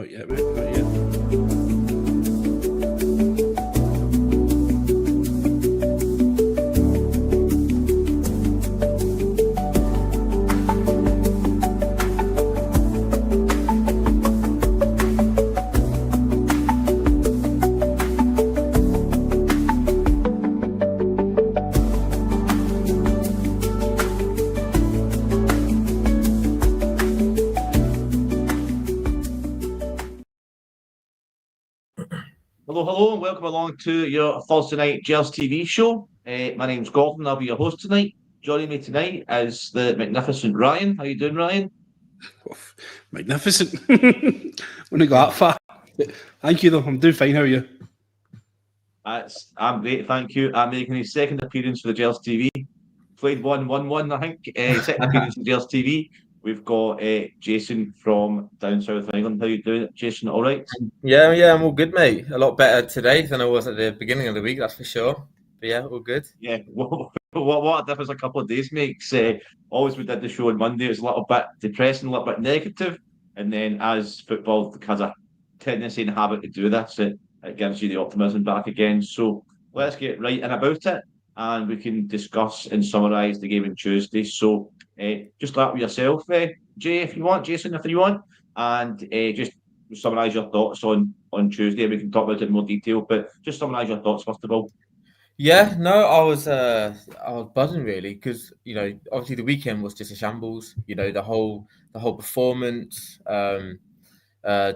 Not yet, mate. Not yet. Hello, and welcome along to your Thursday night Gels TV show. My name's Gordon, I'll be your host tonight. Joining me tonight is the magnificent Ryan. How you doing, Ryan? Oh, magnificent. When I got that far. Thank you, though. I'm doing fine. How are you? I'm great, thank you. I'm making his second appearance for the Gels TV. Played 1-1-1, I think. Second appearance for Gels TV. We've got Jason from down south of England. How you doing, Jason? All right? Yeah, I'm all good, mate. A lot better today than I was at the beginning of the week, that's for sure. But yeah, all good. Yeah. What a difference a couple of days makes. Always we did the show on Monday, it was a little bit depressing, a little bit negative. And then as football has a tendency and habit to do this, it gives you the optimism back again. So let's get right in about it and we can discuss and summarise the game on Tuesday. So just start with yourself, Jay, if you want, Jason, if you want, and just summarise your thoughts on Tuesday. We can talk about it in more detail, but just summarise your thoughts first of all. Yeah, no, I was buzzing really because obviously the weekend was just a shambles. The whole performance,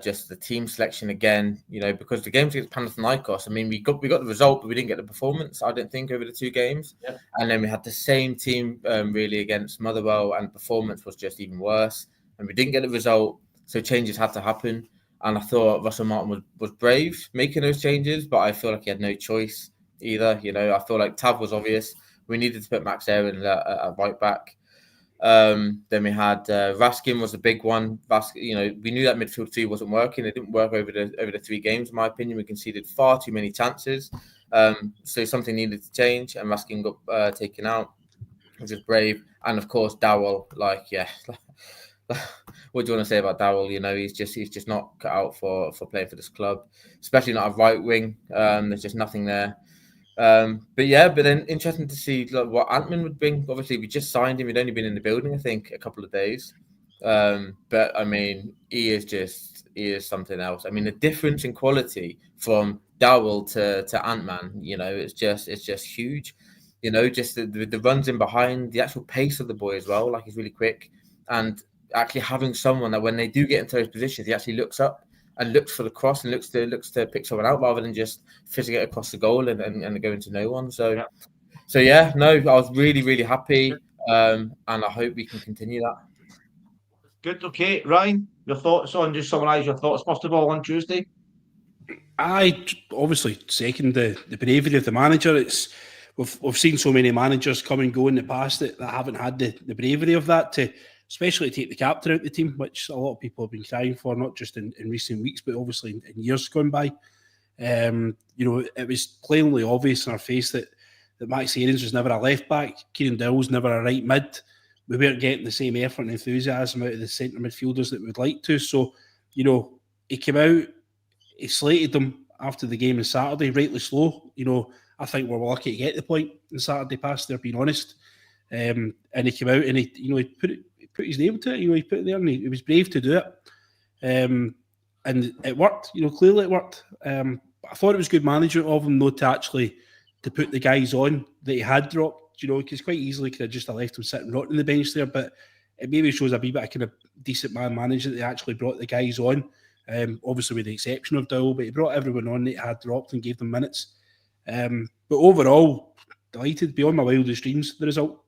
just the team selection again. Because the games against Panathinaikos, I mean, we got the result, but we didn't get the performance. I don't think over the two games, Yeah. And then we had the same team really against Motherwell, and performance was just even worse. And we didn't get the result, so changes had to happen. And I thought Russell Martin was brave making those changes, but I feel like he had no choice either. I feel like Tav was obvious. We needed to put Max Aaron at right back. Then we had Raskin was a big one. We knew that midfield three wasn't working. It didn't work over the 3 games, in my opinion. We conceded far too many chances. So something needed to change, and Raskin got taken out, which is brave. And of course, Dowell, what do you want to say about Dowell? He's just not cut out for playing for this club, especially not a right wing. There's just nothing there. But then interesting to see what Antman would bring. Obviously, we just signed him. He'd only been in the building, I think, a couple of days. But I mean, he is something else. I mean, the difference in quality from Dowell to Antman, it's just huge. Just the runs in behind, the actual pace of the boy as well. Like, he's really quick, and actually having someone that when they do get into those positions, he actually looks up and looks for the cross and looks to pick someone out rather than just fizzing it across the goal and going to no one. So I was really, really happy, and I hope we can continue that. Good. Okay, Ryan, your thoughts on, just summarise your thoughts first of all on Tuesday. I obviously second the bravery of the manager. We've seen so many managers come and go in the past that haven't had the bravery of that, to especially take the captain out of the team, which a lot of people have been crying for, not just in recent weeks, but obviously in years gone by. It was plainly obvious in our face that Max Aarons was never a left back, Kieran Dowell was never a right mid. We weren't getting the same effort and enthusiasm out of the centre midfielders that we'd like to. So, he came out, he slated them after the game on Saturday, rightly slow. I think we're lucky to get the point on Saturday past there, being honest. And he came out and he put his name to it. He put it there and he was brave to do it. And it worked. Clearly it worked. I thought it was good management of him, not to put the guys on that he had dropped. Because quite easily could have just left him sitting rotting on the bench there. But it maybe shows a wee bit of kind of decent man management that they actually brought the guys on. Obviously with the exception of Dowell, but he brought everyone on that he had dropped and gave them minutes. But overall, delighted, beyond my wildest dreams, the result.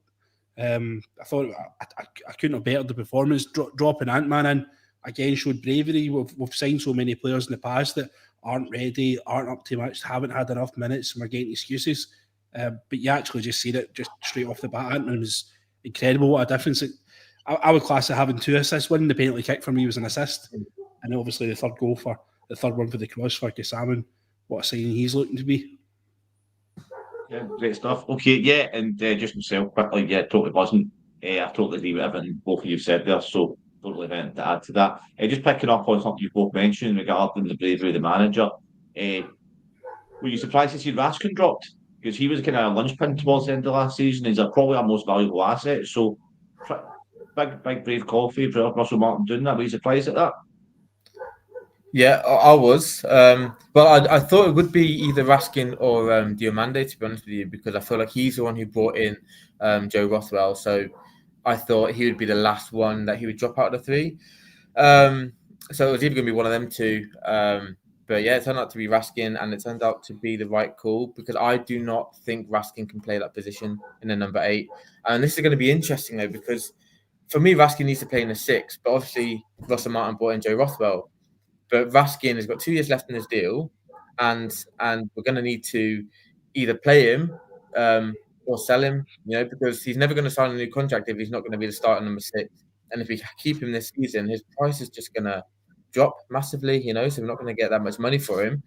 I thought I couldn't have bettered the performance. Dropping Antman in again showed bravery. We've signed so many players in the past that aren't ready, aren't up to much, haven't had enough minutes, and we're getting excuses. But you actually just see it just straight off the bat. Antman was incredible. What a difference! I would class it having 2 assists. Winning the penalty kick for me was an assist, and obviously the third one for the cross for Kasaman. What a signing he's looking to be. Yeah, great stuff. Okay, and just myself quickly, totally buzzing. I totally agree with everything both of you said there. So don't really have anything to add to that. Just picking up on something you both mentioned regarding the bravery of the manager. Were you surprised to see Raskin dropped? Because he was kind of a linchpin towards the end of last season. He's probably our most valuable asset. So, big brave call for Russell Martin doing that. Were you surprised at that? Yeah, I was, but I thought it would be either Raskin or Diomande, to be honest with you, because I feel like he's the one who brought in Joe Rothwell. So I thought he would be the last one that he would drop out of the three. So it was either going to be one of them two. But yeah, it turned out to be Raskin, and it turned out to be the right call because I do not think Raskin can play that position in the number 8. And this is going to be interesting though, because for me, Raskin needs to play in the 6, but obviously Russell Martin brought in Joe Rothwell. But Raskin has got 2 years left in his deal, and we're going to need to either play him or sell him, because he's never going to sign a new contract if he's not going to be the starter number 6. And if we keep him this season, his price is just going to drop massively, so we're not going to get that much money for him.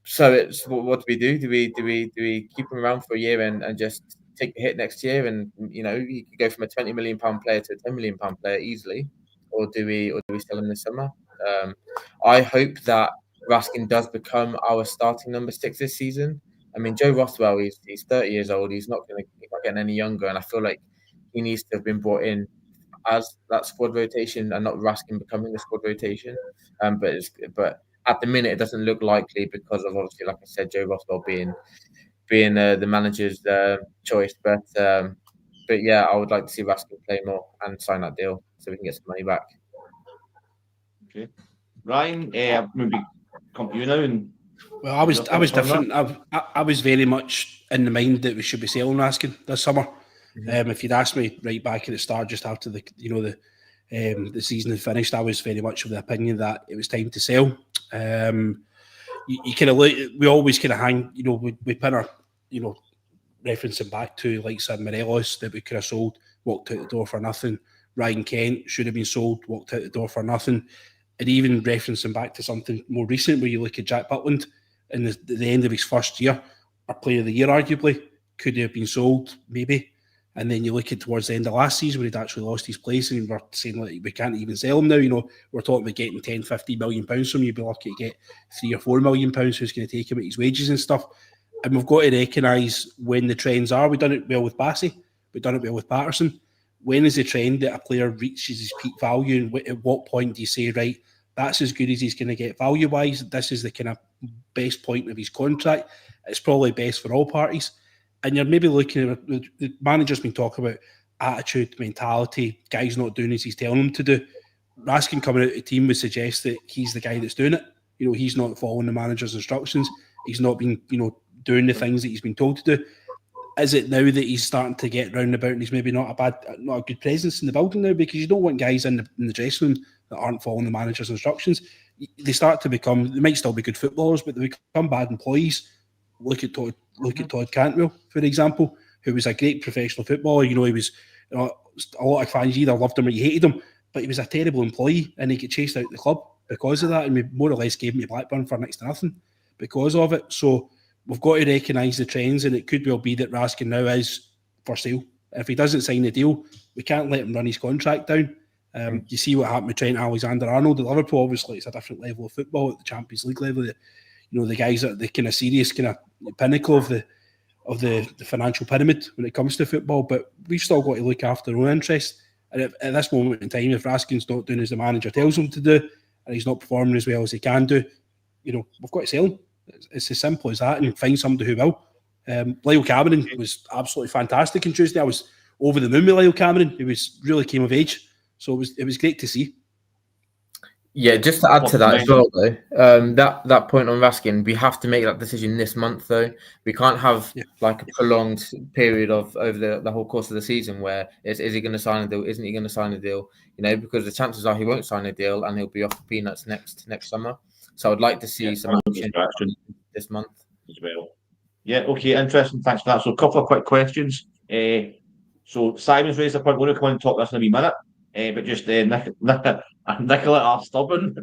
So it's what do we do? Do we keep him around for a year and just take the hit next year? And he could go from a £20 million player to a £10 million player easily, or do we sell him this summer? I hope that Raskin does become our starting number 6 this season. I mean, Joe Rothwell, he's 30 years old. He's not getting any younger, and I feel like he needs to have been brought in as that squad rotation and not Raskin becoming the squad rotation. But at the minute, it doesn't look likely because of, obviously, like I said, Joe Rothwell being the manager's choice. But yeah, I would like to see Raskin play more and sign that deal so we can get some money back. Okay, Ryan, maybe come to you now. And well, I was different. I was very much in the mind that we should be selling Raskin this summer. Mm-hmm. If you'd asked me right back at the start, just after the season had finished, I was very much of the opinion that it was time to sell. You kind of we always kind of hang, we pin our, referencing back to like Morelos that we could have sold, walked out the door for nothing. Ryan Kent should have been sold, walked out the door for nothing. And even referencing back to something more recent, where you look at Jack Butland in the end of his first year, our player of the year arguably, could have been sold maybe. And then you look at towards the end of last season where he'd actually lost his place, and we're saying like we can't even sell him now. We're talking about getting 10, 50 million pounds from you. You'd be lucky to get £3 or £4 million who's going to take him at his wages and stuff. And we've got to recognise when the trends are. We've done it well with Bassey. We've done it well with Patterson. When is the trend that a player reaches his peak value, and at what point do you say, right, that's as good as he's going to get value-wise, this is the kind of best point of his contract, it's probably best for all parties. And you're maybe looking at the manager's been talking about attitude, mentality, guys not doing as he's telling them to do. Raskin coming out of the team would suggest that he's the guy that's doing it. He's not following the manager's instructions. He's not been, doing the things that he's been told to do. Is it now that he's starting to get roundabout and he's maybe not a good presence in the building now? Because you don't want guys in the dressing room that aren't following the manager's instructions. They start to become, they might still be good footballers, but they become bad employees. Look at Todd Cantwell, for example, who was a great professional footballer. He was, a lot of fans either loved him or you hated him, but he was a terrible employee, and he got chased out of the club because of that, and we more or less gave him to Blackburn for next to nothing because of it. So we've got to recognise the trends, and it could well be that Raskin now is for sale. If he doesn't sign the deal, we can't let him run his contract down. You see what happened with Trent Alexander-Arnold at Liverpool. Obviously, it's a different level of football at the Champions League level. The guys are the kind of serious kind of pinnacle of the financial pyramid when it comes to football. But we've still got to look after our own interests. And at this moment in time, if Raskin's not doing as the manager tells him to do, and he's not performing as well as he can do, we've got to sell him. It's as simple as that, and find somebody who will. Lyle Cameron was absolutely fantastic on Tuesday. I was over the moon with Lyle Cameron. He really came of age, so it was great to see. Yeah, just to add to that as well, though, that point on Raskin, we have to make that decision this month, though. We can't have like a prolonged period of over the whole course of the season where is he going to sign a deal? Isn't he going to sign a deal? Because the chances are he won't sign a deal and he'll be off the peanuts next summer. So I'd like to see some action this month as well. Yeah, okay, interesting. Thanks for that. So a couple of quick questions. So Simon's raised a point. We're going to come and talk this in a wee minute. But just Nicola R. Stubborn,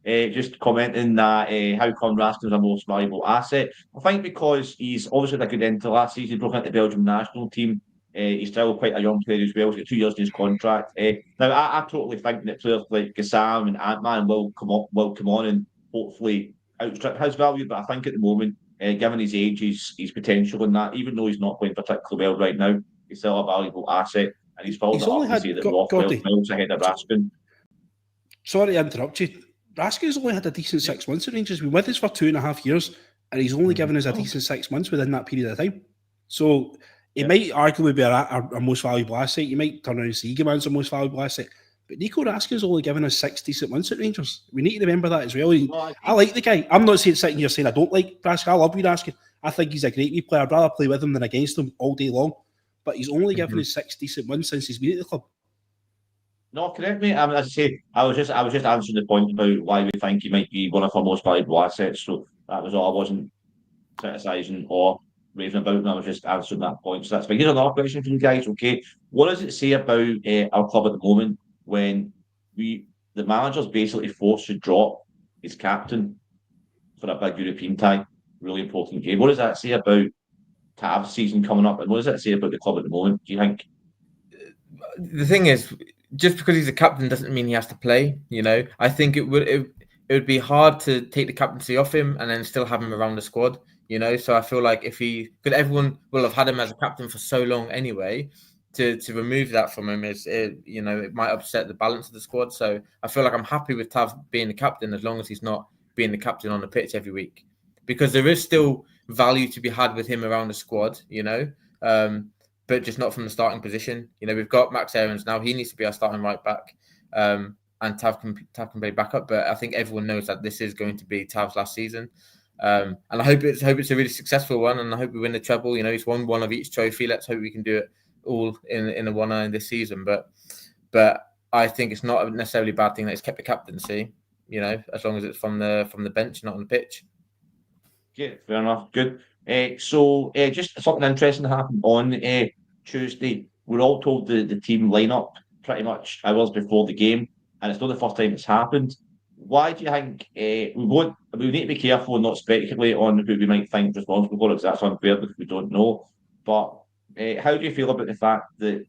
just commenting that how come Raskin's our most valuable asset. I think because he's obviously had a good end to last season. He broke into the Belgium national team. He's still quite a young player as well. He's got 2 years in his contract. Now, I totally think that players like Gassam and Ant-Man will come on and hopefully outstrip his value. But I think at the moment, given his age, his potential in that, even though he's not playing particularly well right now, he's still a valuable asset. And he's followed He's it only up to had say that Gordy. Rothwell's ahead of Raskin. Sorry to interrupt you. Raskin's only had a decent 6 months at Rangers. He's been with us for 2.5 years, and he's only given us a decent 6 months within that period of time. So he might arguably be our most valuable asset. You might turn around and see Eagleman's the most valuable asset. But Nico Raskin's only given us 6 decent months at Rangers. We need to remember that as well. I like the guy. I'm not sitting here saying I don't like Raskin. I love you, Raskin. I think he's a great wee player. I'd rather play with him than against him all day long. But he's only given us 6 decent months since he's been at the club. No, correct me. As I say, I was just answering the point about why we think he might be one of our most valuable assets. So that was all. I wasn't criticising or raving about him. I was just answering that point. So that's fine. Here's another question for you guys. Okay, what does it say about our club at the moment when the manager's basically forced to drop his captain for a big European tie, really important game? What does that say about Tav's season coming up, and what does that say about the club at the moment? Do you think? The thing is, just because he's a captain doesn't mean he has to play. You know, I think it would be hard to take the captaincy off him and then still have him around the squad. You know, so I feel like because everyone will have had him as a captain for so long anyway, to remove that from him it might upset the balance of the squad. So I feel like I'm happy with Tav being the captain as long as he's not being the captain on the pitch every week, because there is still value to be had with him around the squad. You know. But just not from the starting position. You know, we've got Max Aarons now. He needs to be our starting right back. And Tav can play backup. But I think everyone knows that this is going to be Tav's last season. And I hope it's a really successful one. And I hope we win the treble. You know, he's won one of each trophy. Let's hope we can do it all in a one in this season. But I think it's not necessarily a bad thing that he's kept the captaincy. You know, as long as it's from the bench, not on the pitch. Yeah, fair enough. Good. So just something interesting happened on Tuesday. We're all told the team lineup pretty much hours before the game, and it's not the first time it's happened. Why do you think we need to be careful and not speculate on who we might think responsible for it, because that's unfair because we don't know. But how do you feel about the fact that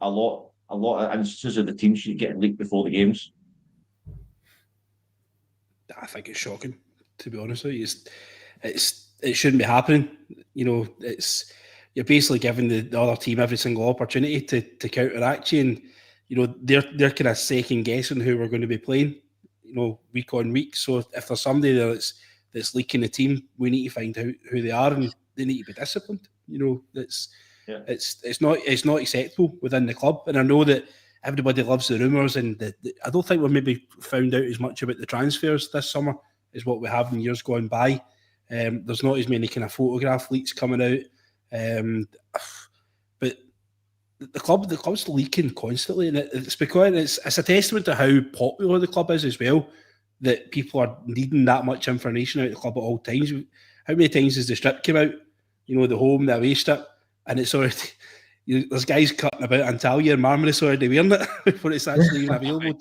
a lot of instances of the team sheet getting leaked before the games? I think it's shocking, to be honest with you. It shouldn't be happening. You know, you're basically giving the other team every single opportunity to counteract you, and you know they're kind of second guessing who we're going to be playing, you know, week on week. So if there's somebody there that's leaking the team, we need to find out who they are, and they need to be disciplined. You know, it's not acceptable within the club, and I know that everybody loves the rumours, and I don't think we've maybe found out as much about the transfers this summer as what we have in years gone by. There's not as many kind of photograph leaks coming out, but the club's leaking constantly, and it's because it's a testament to how popular the club is as well, that people are needing that much information out of the club at all times. How many times has the strip come out? You know, the home, the away strip, and it's already there's guys cutting about Antalya and Marmaris already wearing it before it's actually even available.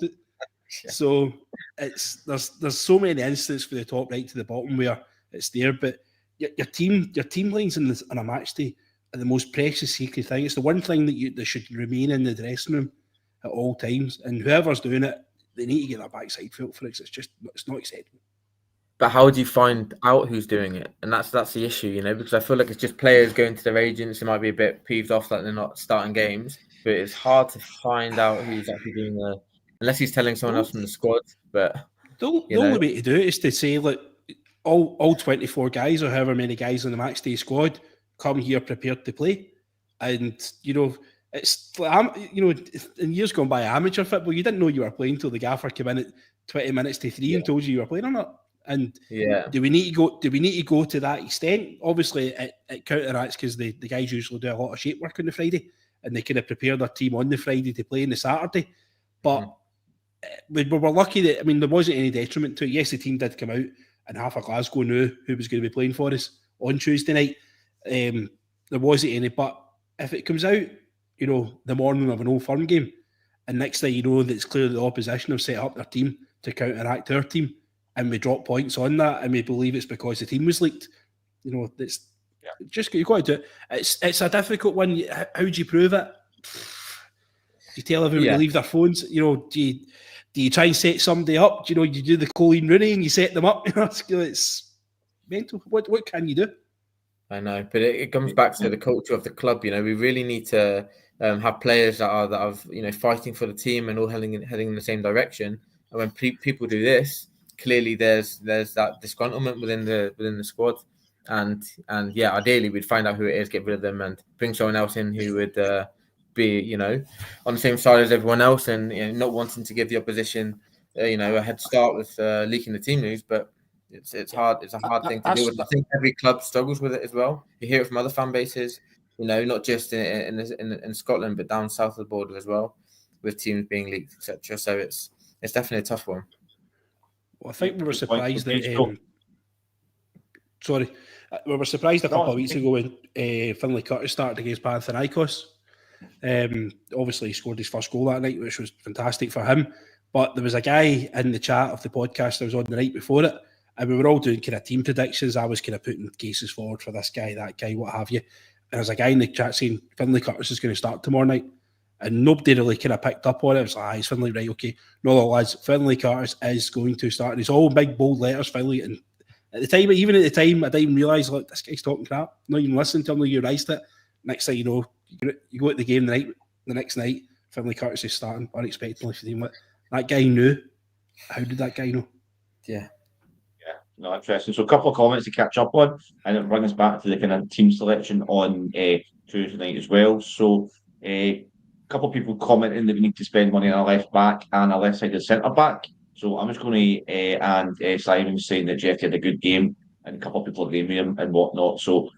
So there's so many instances for the top right to the bottom where it's there, but your team lines on a match day are the most precious, sacred thing. It's the one thing that should remain in the dressing room at all times, and whoever's doing it, they need to get their backside felt for it. It's not acceptable. But how do you find out who's doing it? And that's the issue, you know, because I feel like it's just players going to their agents who might be a bit peeved off that they're not starting games, but it's hard to find out who's actually doing it unless he's telling someone else from the squad. But the only way to do it is to say, look, all 24 guys or however many guys on the match day squad come here prepared to play. And, you know, it's, you know, in years gone by amateur football, you didn't know you were playing till the gaffer came in at 20 minutes to 3 and told you were playing or not. And do we need to go to that extent? Obviously, it counteracts because the guys usually do a lot of shape work on the Friday, and they kind of prepare their team on the Friday to play on the Saturday. But we were lucky that, I mean, there wasn't any detriment to it. Yes, the team did come out, and half of Glasgow knew who was going to be playing for us on Tuesday night. There wasn't any, but if it comes out, you know, the morning of an Old Firm game, and next thing you know, that it's clear the opposition have set up their team to counteract our team, and we drop points on that, and we believe it's because the team was leaked. You know, Just you got to do it. It's a difficult one. How do you prove it? Do you tell everyone to leave their phones? Do you try and set somebody up? Do you do the Colleen Rooney and you set them up? It's mental. What can you do? I know, but it comes back to the culture of the club. We really need to have players that are fighting for the team and all heading in the same direction. And when people do this, clearly there's that disgruntlement within the squad. And yeah, ideally we'd find out who it is, get rid of them, and bring someone else in who would be on the same side as everyone else, and not wanting to give the opposition a head start with leaking the team news. But it's hard. It's a hard thing to deal with. I think every club struggles with it as well. You hear it from other fan bases, not just in Scotland, but down south of the border as well, with teams being leaked, etc. So it's definitely a tough one. Well, I think we were surprised that. We were surprised a couple of weeks ago when Finlay Curtis started against Panathinaikos. Obviously, he scored his first goal that night, which was fantastic for him. But there was a guy in the chat of the podcast that was on the night before it, and we were all doing kind of team predictions. I was kind of putting cases forward for this guy, that guy, what have you. And there's a guy in the chat saying Finlay Curtis is going to start tomorrow night, and nobody really kind of picked up on it. It was like, it's Finlay, right? Okay, no, lads, Finlay Curtis is going to start. And it's all big bold letters, Finlay. And at the time, I didn't even realise, look, this guy's talking crap. Not even listening to him, you realised it. Next thing you know, you go at the game the next night, Finlay Curtis is starting unexpectedly for the team. That guy knew. How did that guy know? Yeah, no, interesting. So a couple of comments to catch up on, and it brings us back to the kind of team selection on Tuesday night as well. So a couple of people commenting that we need to spend money on a left back and a left-sided centre back. So I'm just going to, and Simon's saying that Jeff had a good game, and a couple of people agree with him and whatnot. So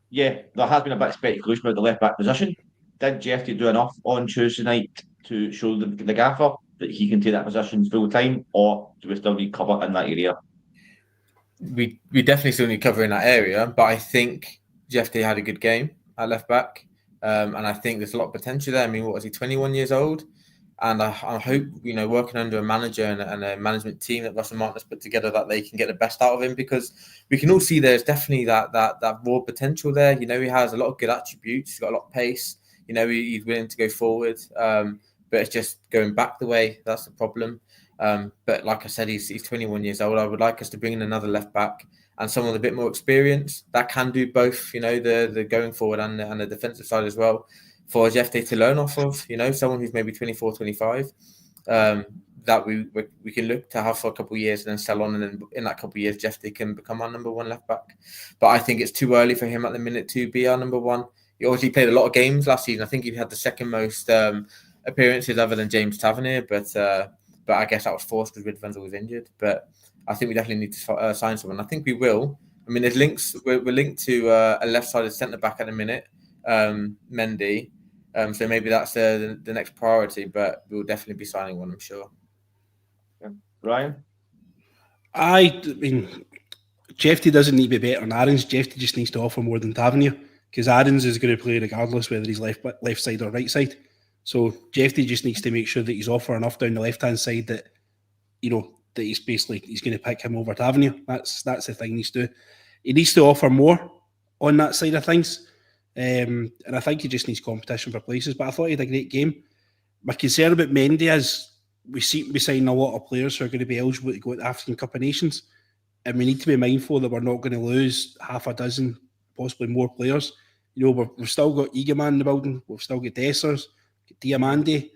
yeah, there has been a bit of speculation about the left back position. Did Jeff do enough on Tuesday night to show the gaffer that he can take that position full time, or do we still need cover in that area? We definitely still need cover in that area, but I think Jeff had a good game at left back, and I think there's a lot of potential there. I mean, what was he, 21 years old? And I hope, working under a manager and a management team that Russell Martin has put together, that they can get the best out of him, because we can all see there's definitely that raw potential there. He has a lot of good attributes. He's got a lot of pace. He's willing to go forward, but it's just going back the way. That's the problem. But like I said, he's 21 years old. I would like us to bring in another left back and someone with a bit more experience that can do both, the going forward and the defensive side as well, for Jeff to learn off of, someone who's maybe 24, 25, that we can look to have for a couple of years and then sell on, and then in that couple of years, Jeff can become our number one left back. But I think it's too early for him at the minute to be our number one. He obviously played a lot of games last season. I think he had the second most appearances other than James Tavernier, but I guess that was forced because Ridvanzel was injured. But I think we definitely need to sign someone. I think we will. I mean, there's links. We're linked to a left-sided centre back at the minute, Mendy. So maybe that's the next priority, but we'll definitely be signing one, I'm sure. Yeah. Ryan? I mean, Jeffy doesn't need to be better than Aarons. Jeffy just needs to offer more than Tavernier, because Aarons is going to play regardless whether he's left side or right side. So Jeffy just needs to make sure that he's offer enough down the left-hand side that, that he's going to pick him over Tavernier. That's the thing he needs to do. He needs to offer more on that side of things. And I think he just needs competition for places. But I thought he had a great game. My concern about Mendy is we seem to be signing a lot of players who are going to be eligible to go to the African Cup of Nations, and we need to be mindful that we're not going to lose half a dozen, possibly more players. We've still got Egaman in the building. We've still got Dessers, Diamande.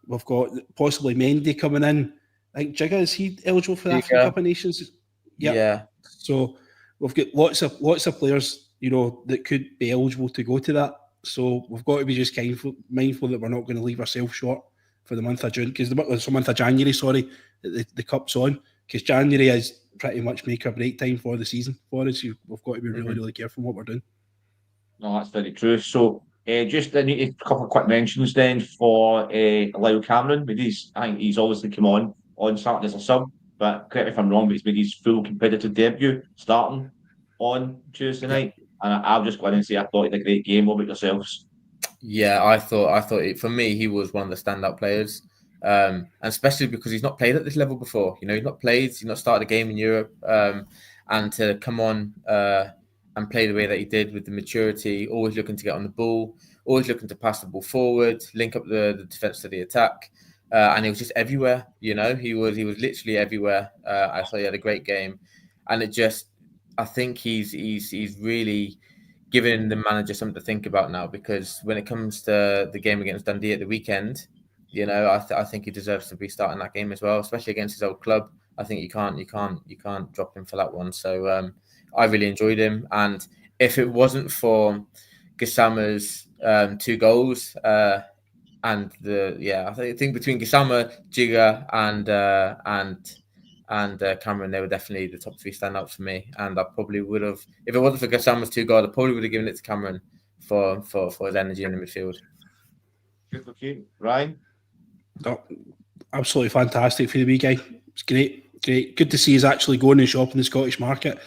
We've got possibly Mendy coming in. I think Jigga, is he eligible for the African Cup of Nations? Yep. Yeah. So we've got lots of players, that could be eligible to go to that. So we've got to be just mindful that we're not going to leave ourselves short for the month of June, because the month of January, the cup's on, because January is pretty much make or break time for the season for us. We've got to be really, really careful what we're doing. No, that's very true. So just I need a couple of quick mentions then for Lyle Cameron. I think he's obviously come on Saturday as a sub, but correct me if I'm wrong, but he's made his full competitive debut starting on Tuesday night. And I'll just go in and say I thought he had a great game. What about yourselves? Yeah, I thought for me, he was one of the standout players. And especially because he's not played at this level before. He's not started a game in Europe. And to come on and play the way that he did with the maturity, always looking to get on the ball, always looking to pass the ball forward, link up the defense to the attack. And he was just everywhere, he was literally everywhere. I thought he had a great game, and I think he's really giving the manager something to think about now, because when it comes to the game against Dundee at the weekend, I think he deserves to be starting that game as well, especially against his old club. I think you can't drop him for that one. So I really enjoyed him, and if it wasn't for Gassama's 2 goals, and I think between Gassama, Jiga, and Cameron, they were definitely the top 3 standouts for me. And I probably would have, if it wasn't for Gassama's 2 goals, I probably would have given it to Cameron for his energy in the midfield. Good, okay. Ryan? Oh, absolutely fantastic for the wee guy. It's great. Good to see he's actually going and shopping the Scottish market.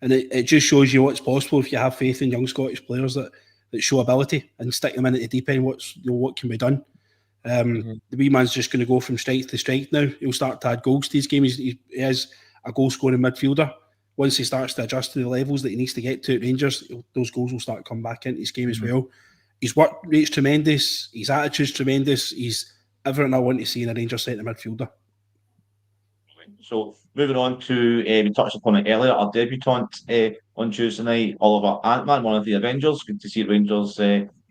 And it just shows you what's possible if you have faith in young Scottish players that show ability and stick them in at the deep end. What can be done. The wee man's just going to go from strength to strength now. He'll start to add goals to his game. He is a goal-scoring midfielder. Once he starts to adjust to the levels that he needs to get to at Rangers, those goals will start to come back into his game as well. His work rate's tremendous. His attitude's tremendous. He's everything I want to see in a Rangers centre midfielder. So moving on to, we touched upon it earlier, our debutant on Tuesday night, Oliver Antman, one of the Avengers. Good to see Rangers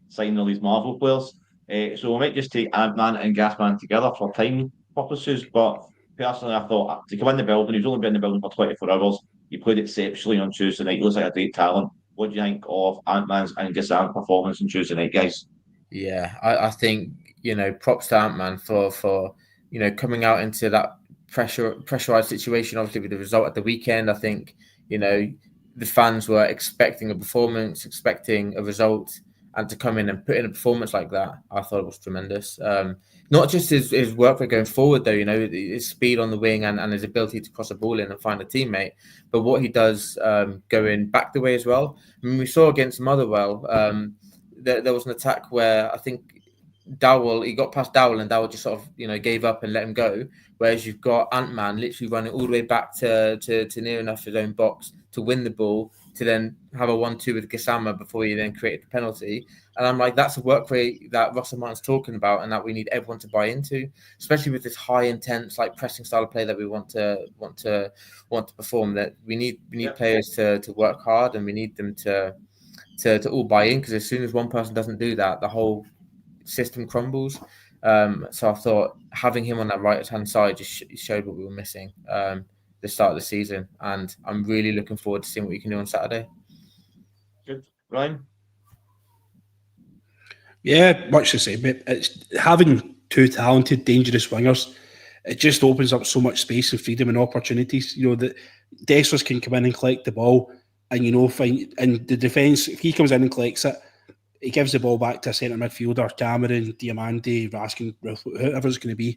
signing all these Marvel players. So we might just take Antman and Gassman together for time purposes, but personally I thought to come in the building, he's only been in the building for 24 hours, he played exceptionally on Tuesday night. He looks like a great talent. What do you think of Antman's and Gassama's performance on Tuesday night, guys? Yeah, I think, props to Antman for coming out into that pressurized situation, obviously with the result at the weekend. I think, the fans were expecting a performance, expecting a result, and to come in and put in a performance like that, I thought it was tremendous. Not just his work rate going forward, though, his speed on the wing and his ability to cross a ball in and find a teammate, but what he does going back the way as well. I mean, we saw against Motherwell, there was an attack where I think Dowell, he got past Dowell and Dowell just sort of, gave up and let him go. Whereas you've got Antman literally running all the way back to near enough his own box to win the ball, to then have a 1-2 with Gassama before he then created the penalty. And I'm like, that's a work rate that Russell Martin's talking about and that we need everyone to buy into, especially with this high intense, pressing style of play that we want to perform. That we need players to work hard, and we need them to all buy in, because as soon as one person doesn't do that, the whole system crumbles. So I thought having him on that right hand side just showed what we were missing the start of the season, and I'm really looking forward to seeing what you can do on Saturday. Good. Ryan? Yeah, much the same. It's having 2 talented, dangerous wingers. It just opens up so much space and freedom and opportunities. That Dessers can come in and collect the ball, and find in the defence. If he comes in and collects it, he gives the ball back to a centre midfielder, Cameron, Diamande, Raskin, whoever it's going to be.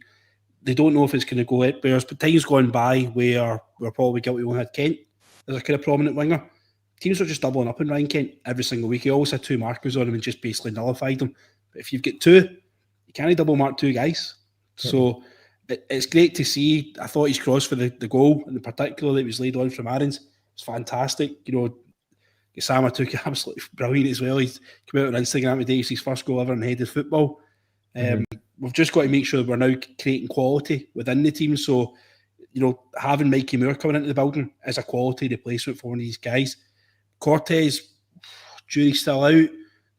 They don't know if it's going to go anywhere. But time's gone by where we're probably guilty. We had Kent as a kind of prominent winger. Teams are just doubling up on Ryan Kent every single week. He always had 2 markers on him and just basically nullified them. But if you've got 2, you can't double mark 2 guys. So it's great to see. I thought his cross for the goal, in particular that was laid on from Aarons, was fantastic. Gassama took it absolutely brilliant as well. He's come out on Instagram today. It's his first goal ever in headed football. We've just got to make sure that we're now creating quality within the team. So, having Mikey Moore coming into the building is a quality replacement for one of these guys. Cortez, jury's still out.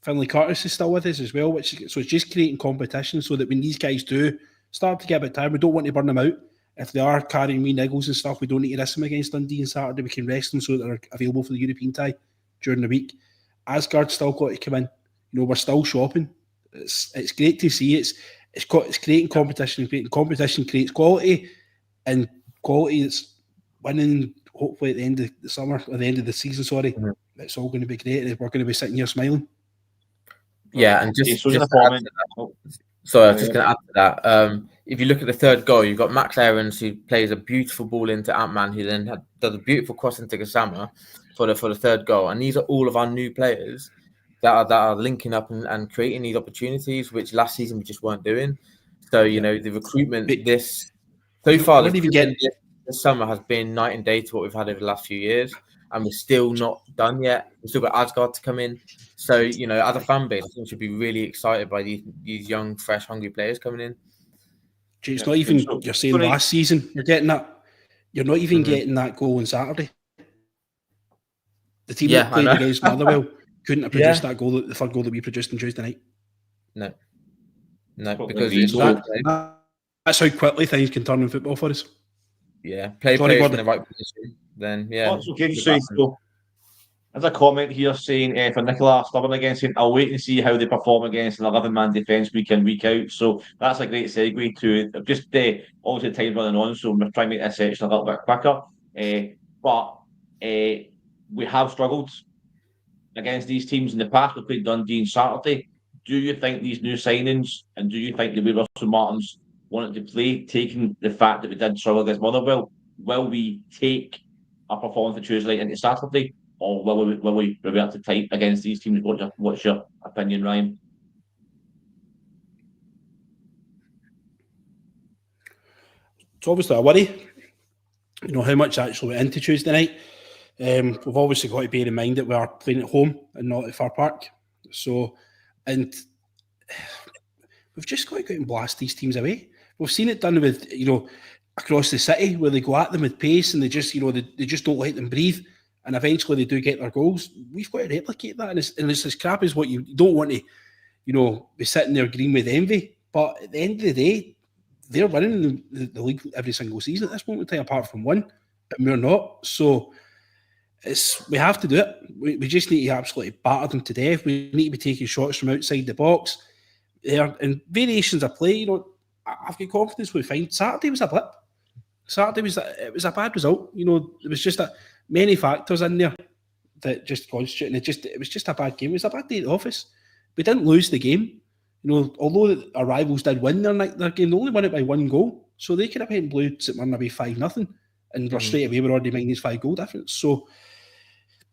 Finlay Curtis is still with us as well. So it's just creating competition so that when these guys do start to get a bit tired, we don't want to burn them out. If they are carrying wee niggles and stuff, we don't need to risk them against Dundee on Saturday. We can rest them so that they're available for the European tie during the week. Asgard's still got to come in. We're still shopping. It's great to see. It's creating competition. Creating competition creates quality, and quality that's winning. Hopefully at the end of the summer or the end of the season. Sorry, it's all going to be great. We're going to be sitting here smiling. Yeah, and just to add to that, sorry, I was just going to add to that. If you look at the 3rd goal, you've got Max Aarons, who plays a beautiful ball into Antman, who then does a beautiful cross into Gassama for the 3rd goal. And these are all of our new players that are linking up and creating these opportunities, which last season we just weren't doing. So, the recruitment this summer has been night and day to what we've had over the last few years. and we're still not done yet. We've still got Asgard to come in. So, you know, as a fan base, I think we should be really excited by these young, fresh, hungry players coming in. It's not even, you're saying last season, you're getting that. You're not even getting that goal on Saturday. The team that played against Motherwell couldn't have produced that goal, the third goal that we produced on Tuesday night. No, because that's how quickly things can turn in football for us. Yeah, players in the right position, then there's a comment here saying for Nicola Stubborn again, saying I'll wait and see how they perform against an 11-man defence week in, week out. So that's a great segue to just obviously time running on, so we're trying to make this section a little bit quicker. But we have struggled against these teams in the past. We played Dundee on Saturday. Do you think these new signings, and do you think the way Russell Martin's wanted to play, taking the fact that we did struggle against Motherwell, will we take our performance for Tuesday into Saturday, or will we revert to type against these teams? What's your opinion, Ryan? It's obviously a worry. You know how much actually went into Tuesday night. We've obviously got to bear in mind that we are playing at home and not at Fir Park. So, and we've just got to go out and blast these teams away. We've seen it done with, you know, across the city where they go at them with pace and they just, you know, they just don't let them breathe, and eventually they do get their goals. We've got to replicate that, and it's as crap as what you don't want to, you know, be sitting there green with envy. But at the end of the day, they're winning the league every single season at this moment in time, apart from one, and we're not. So we have to do it. We just need to absolutely batter them to death. We need to be taking shots from outside the box. And variations of play, you know, I've got confidence we'll find. Saturday was a blip. Saturday was a bad result. You know, there was just many factors in there that just constituted. It was just a bad game. It was a bad day at the office. We didn't lose the game. You know, although our rivals did win their game, they only won it by 1 goal. So they could have went and blew St Mirren away 5-0, and we're straight away we're already minus 5 goal difference. So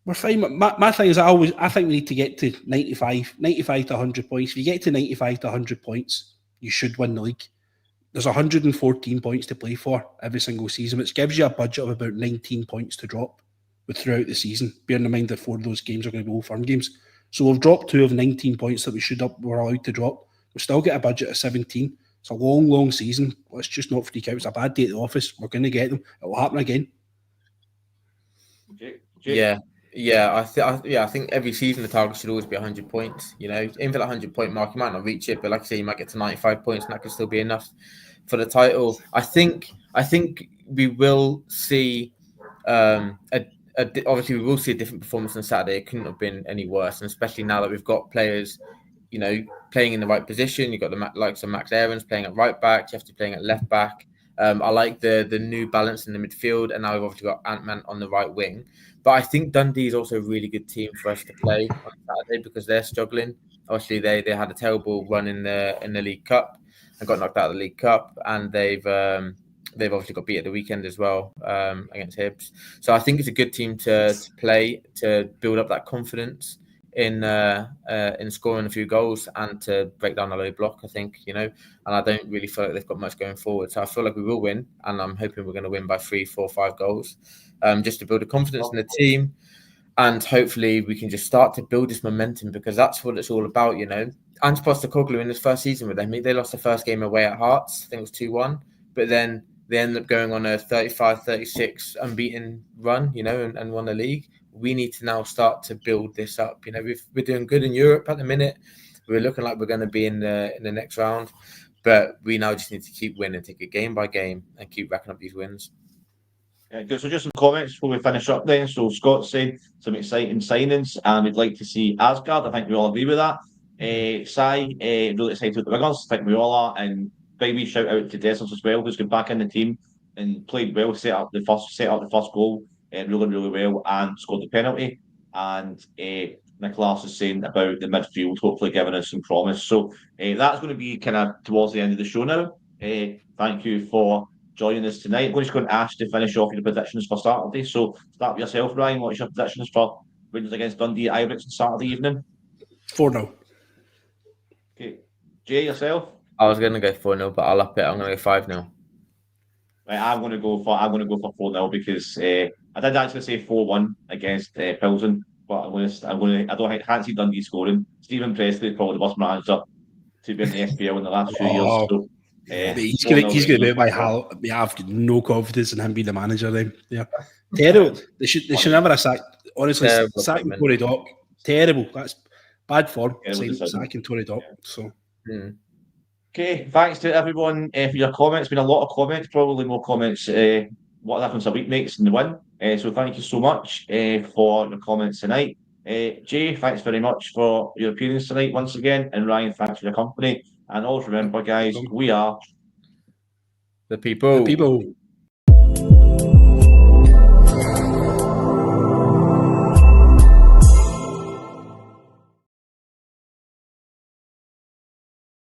we're fine. My thing is, I think we need to get to 95 to 100 points. If you get to 95 to 100 points, you should win the league. There's 114 points to play for every single season, which gives you a budget of about 19 points to drop throughout the season. Bearing in mind that 4 of those games are going to be Old Firm games. So we've dropped 2 of 19 points that we're allowed to drop. We've still got a budget of 17. It's a long, long season. Let's just not freak out. It's a bad day at the office. We're going to get them. It will happen again. Yeah, I think every season the target should always be 100 points. You know, aim for that 100-point mark. You might not reach it, but like I say, you might get to 95 points, and that could still be enough for the title. I think we will see obviously we will see a different performance on Saturday. It couldn't have been any worse, and especially now that we've got players, you know, playing in the right position. You've got the likes of Max Aarons playing at right back, Jeffrey playing at left back. I like the new balance in the midfield, and now we've obviously got Ant-Man on the right wing. But I think Dundee is also a really good team for us to play on Saturday because they're struggling. Obviously, they had a terrible run in the League Cup and got knocked out of the League Cup, and they've obviously got beat at the weekend as well against Hibs. So I think it's a good team to play to build up that confidence in scoring a few goals and to break down a low block, I think, you know. And I don't really feel like they've got much going forward. So I feel like we will win, and I'm hoping we're going to win by 3, 4, 5 goals, just to build a confidence in the team. And hopefully we can just start to build this momentum, because that's what it's all about, you know. Ange Postecoglou in his first season with them, they lost the first game away at Hearts. I think it was 2-1. But then they ended up going on a 35-36 unbeaten run, you know, and won the league. We need to now start to build this up. You know, we're doing good in Europe at the minute. We're looking like we're going to be in the next round, but we now just need to keep winning, take it game by game, and keep racking up these wins. Yeah, good. So just some comments before we finish up then. So Scott said some exciting signings, and we'd like to see Asgard. I think we all agree with that. Sai, really excited with the Ringers. I think we all are. And big wee shout out to Dessers as well, who's got back in the team and played well, set up the first goal really well, and scored the penalty. And Nicholas is saying about the midfield, hopefully giving us some promise. So that's going to be kind of towards the end of the show now. Thank you for joining us tonight. I'm just going to ask to finish off your predictions for Saturday. So start with yourself, Ryan. What's your predictions for Rangers against Dundee at Ibrox on Saturday evening? 4-0. Okay. Jay, yourself? I was going to go 4-0, but I'll up it. I'm going to go 5-0. Right, I'm going to go for 4-0 because I did actually say 4-1 against Pilsen, but I don't fancy Dundee scoring. Stephen Presley is probably the worst manager to be in the SPL in the last few years. Oh, So, Mate, he's 4-0 going to be Rangers. by Hal. I've got no confidence in him being the manager. Then, yeah, terrible. They should never have sacked. Honestly, Terrible sacking appointment. Tony Dock, terrible. That's bad form. Terrible decision. Sacking Tony Dock. So. Okay, thanks to everyone for your comments. Been a lot of comments, probably more comments. What happens a week makes in the win. So thank you so much for your comments tonight. Jay, thanks very much for your appearance tonight once again, and Ryan, thanks for your company. And always remember, guys, we are The people. The people.